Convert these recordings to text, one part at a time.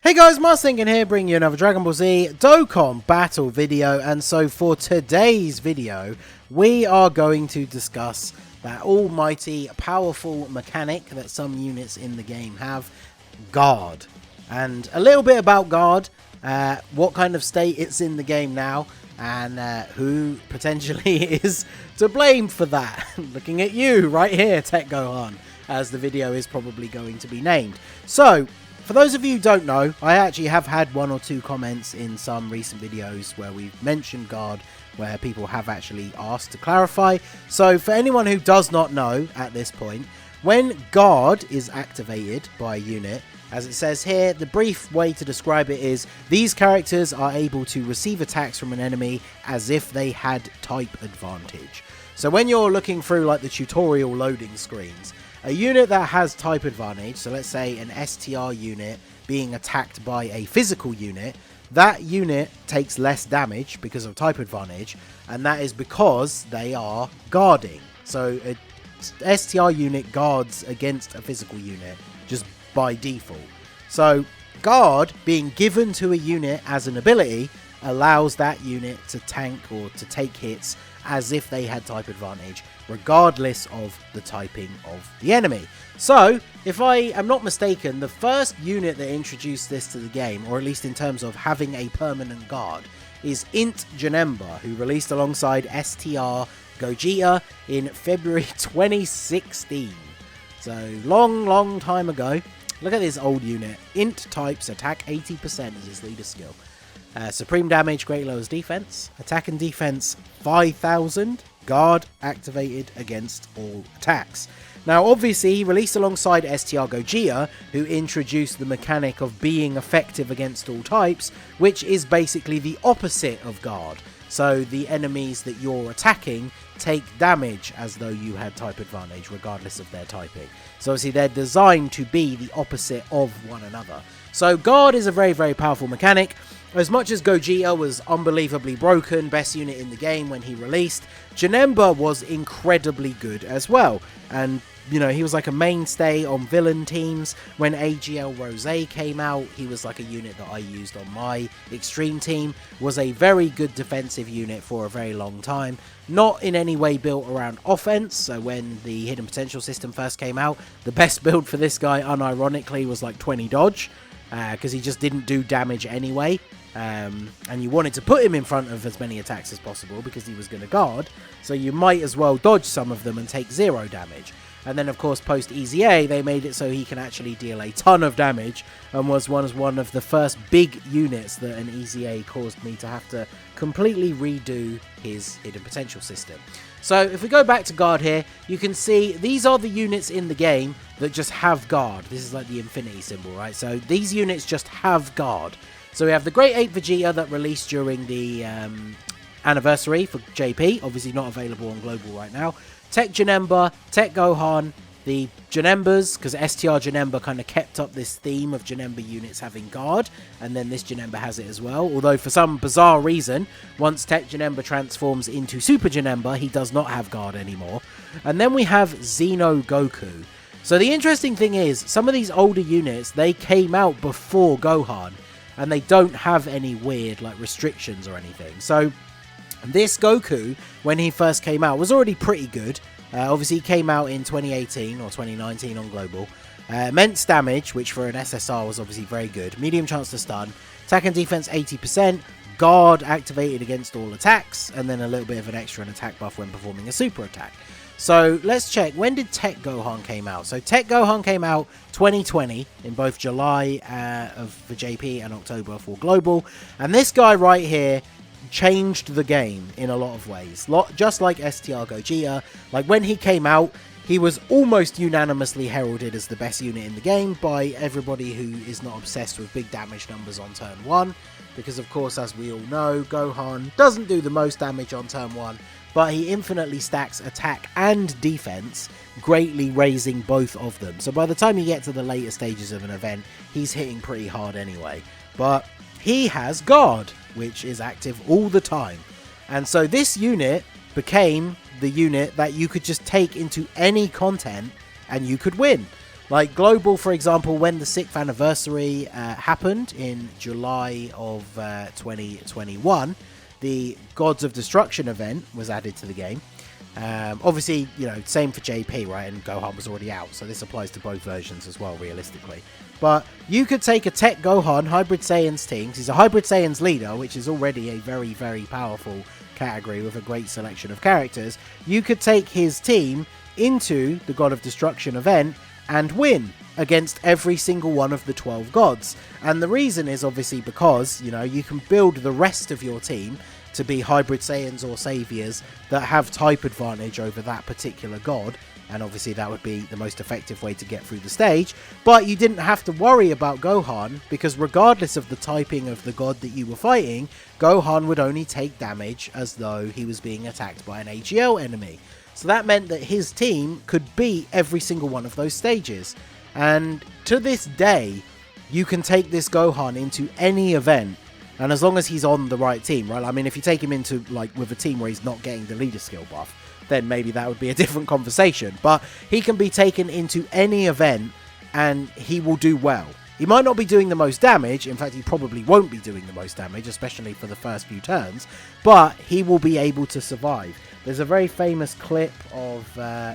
Hey guys, Marsinkin here, bringing you another Dragon Ball Z Dokkan battle video. And so for today's video, we are going to discuss that almighty, powerful mechanic that some units in the game have, Guard. And a little bit about Guard, what kind of state it's in the game now, and who potentially is to blame for that. Looking at you right here, Tech Gohan, as the video is probably going to be named. So, for those of you who don't know, I actually have had one or two comments in some recent videos where we've mentioned Guard, where people have actually asked to clarify. So for anyone who does not know at this point, when Guard is activated by a unit, as it says here, the brief way to describe it is these characters are able to receive attacks from an enemy as if they had type advantage. So when you're looking through like the tutorial loading screens, a unit that has type advantage, so let's say an STR unit being attacked by a physical unit, that unit takes less damage because of type advantage, and that is because they are guarding. So a STR unit guards against a physical unit just by default. So guard being given to a unit as an ability allows that unit to tank or to take hits as if they had type advantage, regardless of the typing of the enemy. So, if I am not mistaken, the first unit that introduced this to the game, or at least in terms of having a permanent guard, is Janemba, who released alongside STR Gogeta in February 2016. So, long time ago. Look at this old unit. Int types attack 80% as his leader skill. Supreme damage, great lowers defense. Attack and defense 5000. Guard activated against all attacks. Now obviously he released alongside STR Gogeta, who introduced the mechanic of being effective against all types, which is basically the opposite of Guard. So the enemies that you're attacking take damage as though you had type advantage regardless of their typing. So obviously they're designed to be the opposite of one another. So Guard is a very powerful mechanic. As much as Gogeta was unbelievably broken, best unit in the game when he released, Janemba was incredibly good as well. And, you know, he was like a mainstay on villain teams. When AGL Rose came out, he was like a unit that I used on my extreme team. Was a very good defensive unit for a very long time. Not in any way built around offense. So when the hidden potential system first came out, the best build for this guy, unironically, was like 20 dodge. Because he just didn't do damage anyway. And you wanted to put him in front of as many attacks as possible because he was going to guard, so you might as well dodge some of them and take 0 damage. And then of course post EZA they made it so he can actually deal a ton of damage, and was one of the first big units that an EZA caused me to have to completely redo his hidden potential system. So if we go back to Guard here, you can see these are the units in the game that just have Guard. This is like the infinity symbol, right? So these units just have Guard. So we have the Great Ape Vegeta that released during the anniversary for JP, obviously not available on Global right now. Tech Janemba, Tech Gohan, the Janembas, because STR Janemba kind of kept up this theme of Janemba units having Guard, and then this Janemba has it as well. Although for some bizarre reason, once Tech Janemba transforms into Super Janemba, he does not have Guard anymore. And then we have Xeno Goku. So the interesting thing is, some of these older units, they came out before Gohan, and they don't have any weird like restrictions or anything. So this Goku, when he first came out, was already pretty good. Obviously he came out in 2018 or 2019 on Global. Immense damage, which for an SSR was obviously very good. Medium chance to stun. Attack and defense 80%. Guard activated against all attacks. And then a little bit of an extra attack buff when performing a super attack. So let's check. When did Tech Gohan came out? So Tech Gohan came out 2020 in both July for JP and October for Global. And this guy right here changed the game in a lot of ways. Just like STR Gogeta. Like when he came out, he was almost unanimously heralded as the best unit in the game by everybody who is not obsessed with big damage numbers on turn 1. Because of course, as we all know, Gohan doesn't do the most damage on turn 1. But he infinitely stacks attack and defense, greatly raising both of them. So by the time you get to the later stages of an event, he's hitting pretty hard anyway. But he has Guard, which is active all the time. And so this unit became the unit that you could just take into any content and you could win. Like global, for example, when the 6th anniversary happened in July of 2021, the Gods of Destruction event was added to the game. Obviously, you know, same for JP, right? And Gohan was already out, so this applies to both versions as well, realistically. But you could take a Tech Gohan Hybrid Saiyans team. He's a Hybrid Saiyans leader, which is already a very, very powerful category with a great selection of characters. You could take his team into the God of Destruction event and win against every single one of the 12 gods. And the reason is obviously because, you know, you can build the rest of your team to be Hybrid Saiyans or Saviors that have type advantage over that particular god, and obviously that would be the most effective way to get through the stage. But you didn't have to worry about Gohan, because regardless of the typing of the god that you were fighting, Gohan would only take damage as though he was being attacked by an AGL enemy. So that meant that his team could beat every single one of those stages. And to this day, you can take this Gohan into any event, and as long as he's on the right team, right? I mean, if you take him into, like, with a team where he's not getting the leader skill buff, then maybe that would be a different conversation. But he can be taken into any event, and he will do well. He might not be doing the most damage. In fact, he probably won't be doing the most damage, especially for the first few turns. But he will be able to survive. There's a very famous clip of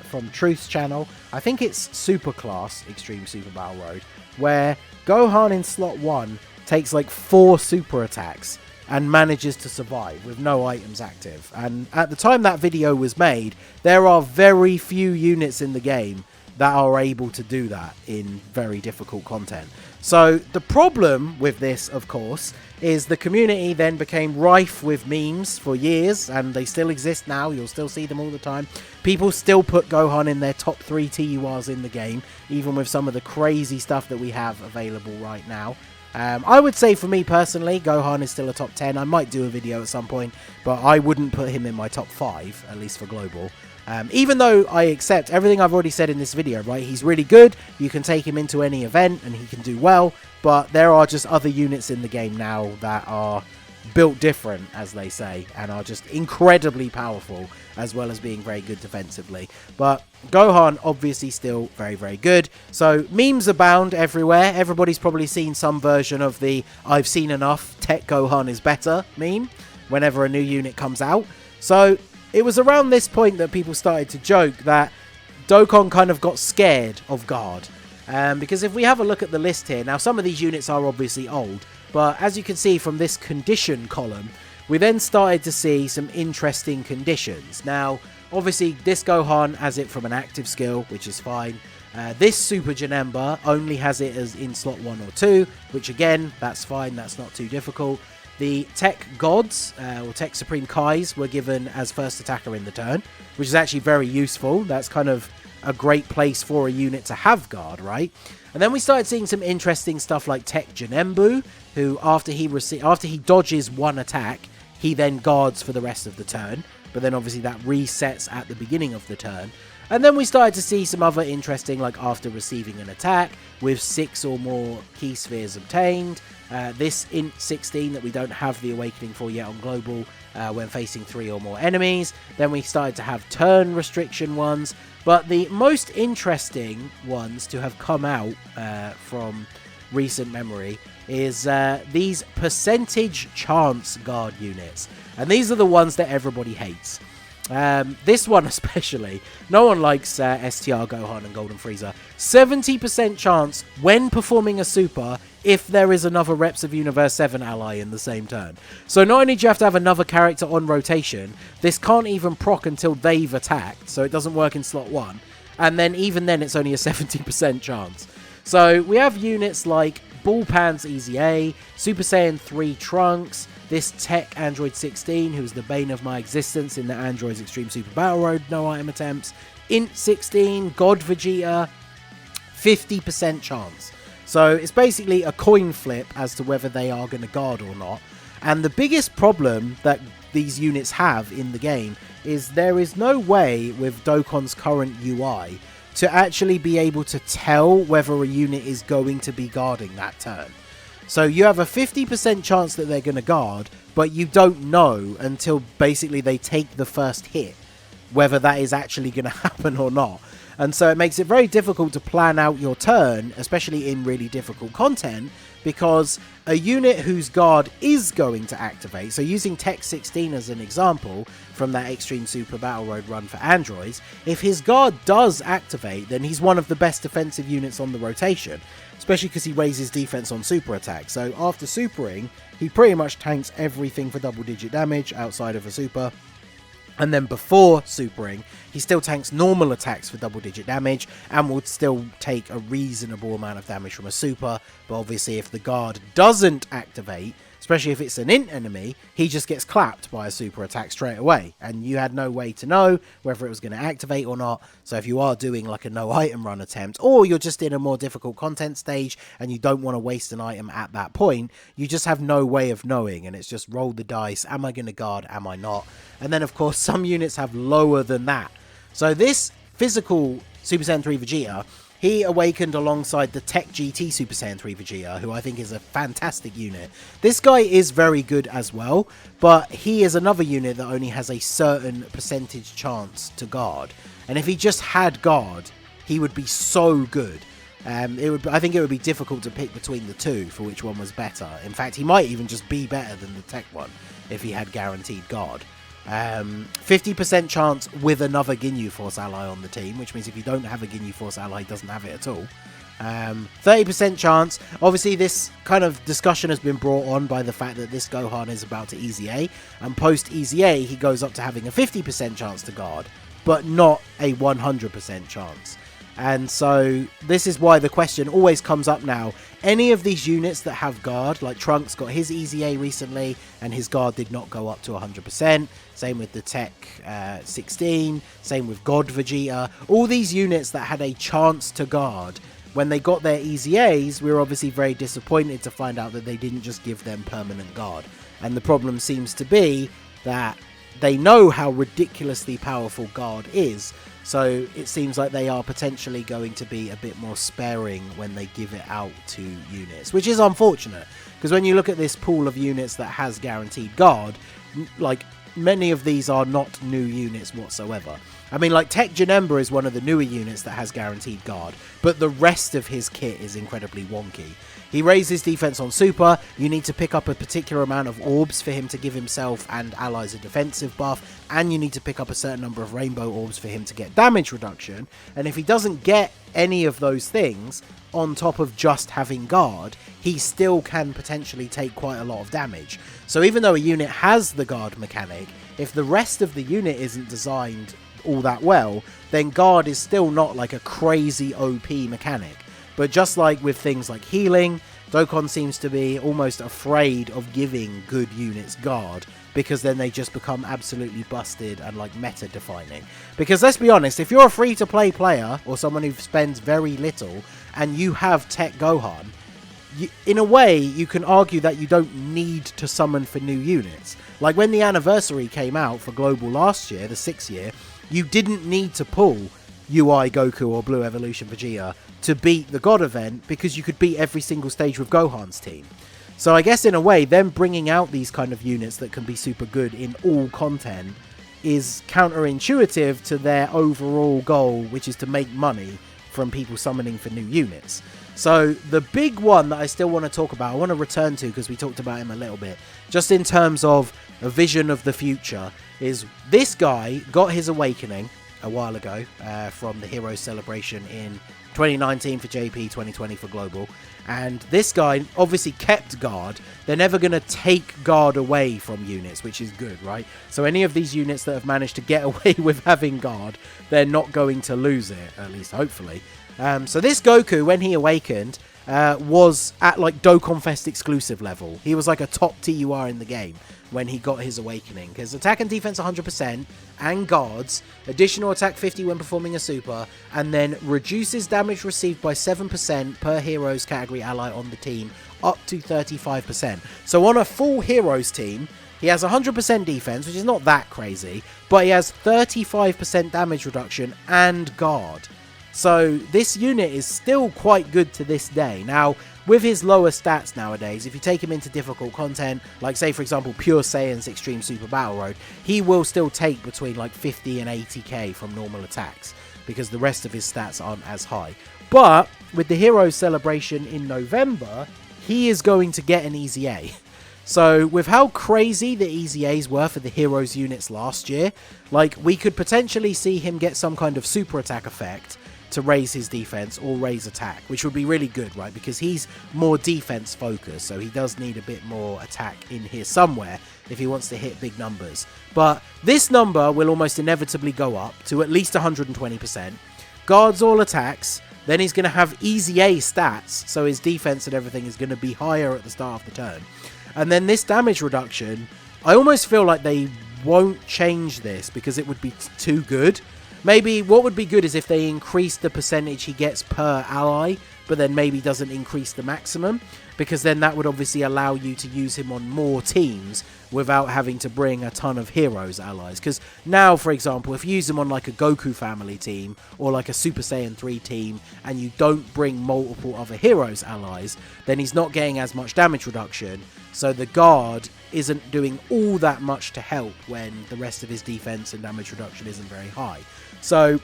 from Truth's channel. I think it's Superclass Extreme Super Battle Road, where Gohan in slot 1 takes like 4 super attacks and manages to survive with no items active. And at the time that video was made, there are very few units in the game that are able to do that in very difficult content. So the problem with this, of course, is the community then became rife with memes for years, and they still exist now. You'll still see them all the time. People still put Gohan in their top 3 TURs in the game, even with some of the crazy stuff that we have available right now. I would say for me personally, Gohan is still a top 10. I might do a video at some point, but I wouldn't put him in my top 5, at least for global. Even though I accept everything I've already said in this video, right? He's really good. You can take him into any event and he can do well, but there are just other units in the game now that are built different, as they say, and are just incredibly powerful, as well as being very good defensively. But Gohan, obviously still very, very good. So memes abound everywhere. Everybody's probably seen some version of the "I've seen enough, Tech Gohan is better" meme whenever a new unit comes out. So it was around this point that people started to joke that Dokkan kind of got scared of Guard. Because if we have a look at the list here, now some of these units are obviously old, but as you can see from this condition column, we then started to see some interesting conditions. Now, obviously, this Gohan has it from an active skill, which is fine. This Super Janemba only has it as in slot 1 or 2, which again, that's fine, that's not too difficult. The Tech Gods, or Tech Supreme Kais, were given as first attacker in the turn, which is actually very useful. That's kind of a great place for a unit to have guard, right? And then we started seeing some interesting stuff like Tech Janemba, who after he dodges one attack, he then guards for the rest of the turn. But then obviously that resets at the beginning of the turn. And then we started to see some other interesting, like after receiving an attack, with 6 or more key spheres obtained. This Int 16 that we don't have the awakening for yet on global when facing 3 or more enemies. Then we started to have turn restriction ones. But the most interesting ones to have come out from recent memory is these percentage chance guard units. And these are the ones that everybody hates. This one especially, no one likes STR Gohan and Golden Frieza. 70% chance when performing a super if there is another Reps of Universe 7 ally in the same turn. So not only do you have to have another character on rotation, this can't even proc until they've attacked, so it doesn't work in slot 1. And then even then it's only a 70% chance. So we have units like Bullpan's Easy A, Super Saiyan 3 Trunks, this Tech Android 16, who's the bane of my existence in the Android's Extreme Super Battle Road, no item attempts, Int 16, God Vegeta, 50% chance. So it's basically a coin flip as to whether they are going to guard or not. And the biggest problem that these units have in the game is there is no way with Dokkan's current UI to actually be able to tell whether a unit is going to be guarding that turn. So you have a 50% chance that they're going to guard, but you don't know until basically they take the first hit whether that is actually going to happen or not. And so it makes it very difficult to plan out your turn, especially in really difficult content, because a unit whose guard is going to activate, so using Tech 16 as an example from that Extreme Super Battle Road run for androids, if his guard does activate, then he's one of the best defensive units on the rotation, especially because he raises defense on super attack. So after supering, he pretty much tanks everything for double-digit damage outside of a super. And then before supering, he still tanks normal attacks for double-digit damage and will still take a reasonable amount of damage from a super. But obviously, if the guard doesn't activate, especially if it's an int enemy, he just gets clapped by a super attack straight away. And you had no way to know whether it was going to activate or not. So if you are doing like a no item run attempt, or you're just in a more difficult content stage and you don't want to waste an item at that point, you just have no way of knowing. And it's just roll the dice. Am I going to guard? Am I not? And then, of course, some units have lower than that. So this physical Super Saiyan 3 Vegeta, he awakened alongside the Tech GT Super Saiyan 3 Vegeta, who I think is a fantastic unit. This guy is very good as well, but he is another unit that only has a certain percentage chance to guard. And if he just had guard, he would be so good. I think it would be difficult to pick between the two for which one was better. In fact, he might even just be better than the Tech one if he had guaranteed guard. 50% chance with another Ginyu Force ally on the team, which means if you don't have a Ginyu Force ally, he doesn't have it at all. 30% chance. Obviously, this kind of discussion has been brought on by the fact that this Gohan is about to Easy A, and post Easy A, he goes up to having a 50% chance to guard, but not a 100% chance. And so this is why the question always comes up now. Any of these units that have guard, like Trunks got his Easy A recently, and his guard did not go up to 100%. Same with the Tech 16. Same with God Vegeta. All these units that had a chance to guard, when they got their Easy A's, we were obviously very disappointed to find out that they didn't just give them permanent guard. And the problem seems to be that they know how ridiculously powerful guard is, so it seems like they are potentially going to be a bit more sparing when they give it out to units, which is unfortunate, because when you look at this pool of units that has guaranteed guard, like, many of these are not new units whatsoever. I mean, like, Tech Janemba is one of the newer units that has guaranteed guard, but the rest of his kit is incredibly wonky. He raises defense on super, you need to pick up a particular amount of orbs for him to give himself and allies a defensive buff, and you need to pick up a certain number of rainbow orbs for him to get damage reduction, and if he doesn't get any of those things, on top of just having guard, he still can potentially take quite a lot of damage. So even though a unit has the guard mechanic, if the rest of the unit isn't designed all that well, then guard is still not like a crazy OP mechanic. But just like with things like healing, Dokkan seems to be almost afraid of giving good units guard, because then they just become absolutely busted and like meta defining. Because let's be honest, if you're a free to play player or someone who spends very little and you have Tech Gohan, in a way you can argue that you don't need to summon for new units. Like when the anniversary came out for Global last year, the 6th year, you didn't need to pull UI Goku or Blue Evolution Vegeta to beat the God event, because you could beat every single stage with Gohan's team. So I guess in a way, them bringing out these kind of units that can be super good in all content is counterintuitive to their overall goal, which is to make money from people summoning for new units. So the big one that I still want to talk about, I want to return to because we talked about him a little bit, just in terms of a vision of the future, is this guy got his awakening a while ago from the Heroes Celebration in 2019 for JP, 2020 for Global, and this guy obviously kept guard. They're never going to take guard away from units, which is good, right? So any of these units that have managed to get away with having guard, they're not going to lose it, at least hopefully. So this Goku, when he awakened, was at like Dokkan Fest exclusive level. He was like a top TUR in the game when he got his awakening, because attack and defense 100% and guards, additional attack 50 when performing a super, and then reduces damage received by 7% per heroes category ally on the team up to 35%. So on a full heroes team, he has 100% defense, which is not that crazy, but he has 35% damage reduction and guard. So this unit is still quite good to this day. Now, with his lower stats nowadays, if you take him into difficult content, like say for example Pure Saiyan's Extreme Super Battle Road, he will still take between like 50 and 80k from normal attacks, because the rest of his stats aren't as high. But with the Heroes Celebration in November, he is going to get an Easy A. So with how crazy the Easy A's were for the Heroes units last year, like we could potentially see him get some kind of super attack effect to raise his defense or raise attack, which would be really good, right? Because he's more defense focused, so he does need a bit more attack in here somewhere if he wants to hit big numbers. But this number will almost inevitably go up to at least 120%. Guards all attacks, then he's going to have Easy A stats, so his defense and everything is going to be higher at the start of the turn. And then this damage reduction, I almost feel like they won't change this because it would be too good. Maybe what would be good is if they increase the percentage he gets per ally, but then maybe doesn't increase the maximum, because then that would obviously allow you to use him on more teams without having to bring a ton of Heroes allies. Because now, for example, if you use him on like a Goku family team or like a Super Saiyan 3 team and you don't bring multiple other Heroes allies, then he's not getting as much damage reduction. So the guard isn't doing all that much to help when the rest of his defense and damage reduction isn't very high. So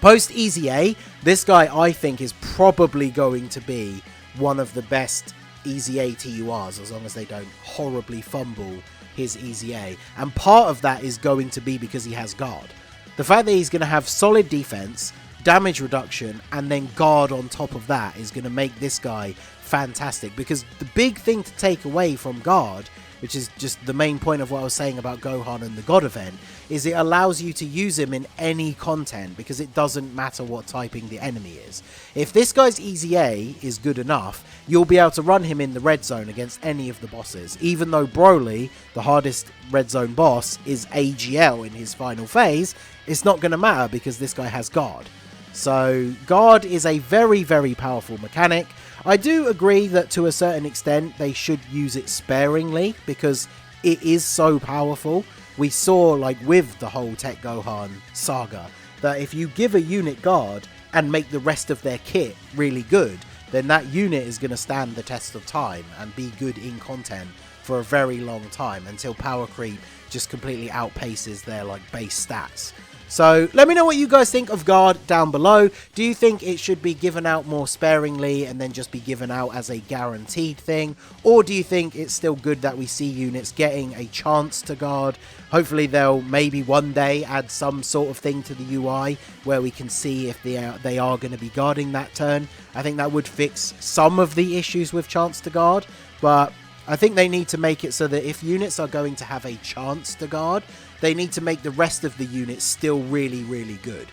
post Easy A, this guy I think is probably going to be one of the best Easy A TURs, as long as they don't horribly fumble his Easy A. And part of that is going to be because he has guard. The fact that he's going to have solid defense, damage reduction, and then guard on top of that is going to make this guy fantastic. Because the big thing to take away from guard, which is just the main point of what I was saying about Gohan and the God event, is it allows you to use him in any content because it doesn't matter what typing the enemy is. If this guy's Easy A is good enough, you'll be able to run him in the red zone against any of the bosses. Even though Broly, the hardest red zone boss, is AGL in his final phase, it's not going to matter because this guy has guard. So guard is a very, very powerful mechanic. I do agree that to a certain extent they should use it sparingly because it is so powerful. We saw, like with the whole Tech Gohan saga, that if you give a unit guard and make the rest of their kit really good, then that unit is going to stand the test of time and be good in content for a very long time until power creep just completely outpaces their like base stats. So let me know what you guys think of guard down below. Do you think it should be given out more sparingly and then just be given out as a guaranteed thing? Or do you think it's still good that we see units getting a chance to guard? Hopefully they'll maybe one day add some sort of thing to the UI where we can see if they are going to be guarding that turn. I think that would fix some of the issues with chance to guard, but I think they need to make it so that if units are going to have a chance to guard, they need to make the rest of the units still really, really good.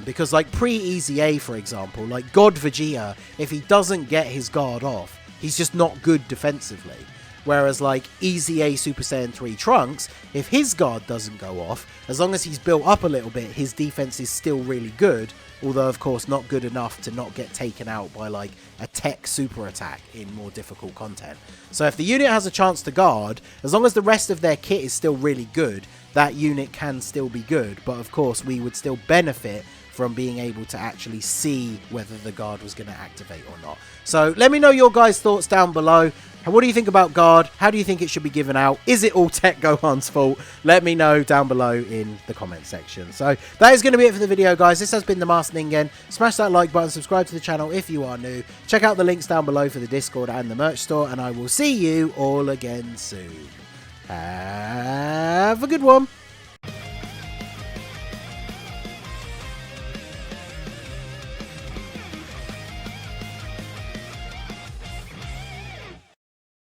Because like pre-Easy A, for example, like God Vegeta, if he doesn't get his guard off, he's just not good defensively. Whereas like Easy A Super Saiyan 3 Trunks, if his guard doesn't go off, as long as he's built up a little bit, his defense is still really good. Although, of course, not good enough to not get taken out by, like, a tech super attack in more difficult content. So if the unit has a chance to guard, as long as the rest of their kit is still really good, that unit can still be good. But, of course, we would still benefit from being able to actually see whether the guard was going to activate or not. So let me know your guys' thoughts down below. What do you think about guard? How do you think it should be given out? Is it all Tech Gohan's fault? Let me know down below in the comment section. So that is going to be it for the video, guys. This has been the Master Ningen. Smash that like button, subscribe to the channel if you are new. Check out the links down below for the Discord and the merch store, and I will see you all again soon. Have a good one.